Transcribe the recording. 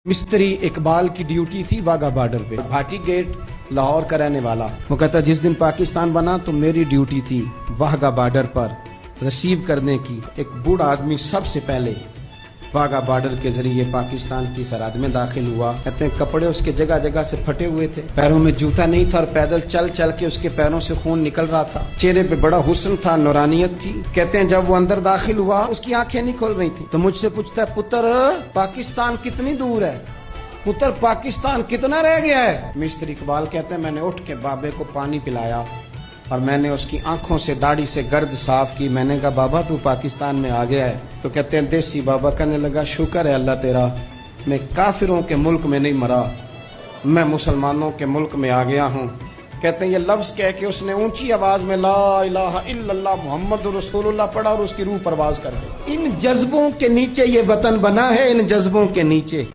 मिस्त्री इकबाल की ड्यूटी थी वाघा बॉर्डर पे, भाटी गेट लाहौर का रहने वाला। वो कहता जिस दिन पाकिस्तान बना तो मेरी ड्यूटी थी वाघा बॉर्डर पर रिसीव करने की। एक बूढ़ा आदमी सबसे पहले वाघा बॉर्डर के जरिए पाकिस्तान की सरहद में दाखिल हुआ। कहते हैं कपड़े उसके जगह जगह से फटे हुए थे, पैरों में जूता नहीं था और पैदल चल चल के उसके पैरों से खून निकल रहा था। चेहरे पे बड़ा हुस्न था, नूरानियत थी। कहते हैं जब वो अंदर दाखिल हुआ उसकी आंखें नहीं खोल रही थी, तो मुझसे पूछता है पुत्र पाकिस्तान कितनी दूर है, पुत्र पाकिस्तान कितना रह गया है। मिस्टर इकबाल कहते हैं मैंने उठ के बाबे को पानी पिलाया और मैंने उसकी आंखों से दाढ़ी से गर्द साफ की। मैंने कहा बाबा तू पाकिस्तान में आ गया है। तो कहते हैं देसी बाबा कहने लगा शुक्र है अल्लाह तेरा, मैं काफिरों के मुल्क में नहीं मरा, मैं मुसलमानों के मुल्क में आ गया हूँ। कहते हैं ये लफ्ज कह के उसने ऊंची आवाज में ला इलाहा इल्लल्लाह मुहम्मद रसूलुल्लाह पढ़ा और उसकी रूह परवाज कर गई। इन जज्बों के नीचे ये वतन बना है, इन जज्बों के नीचे।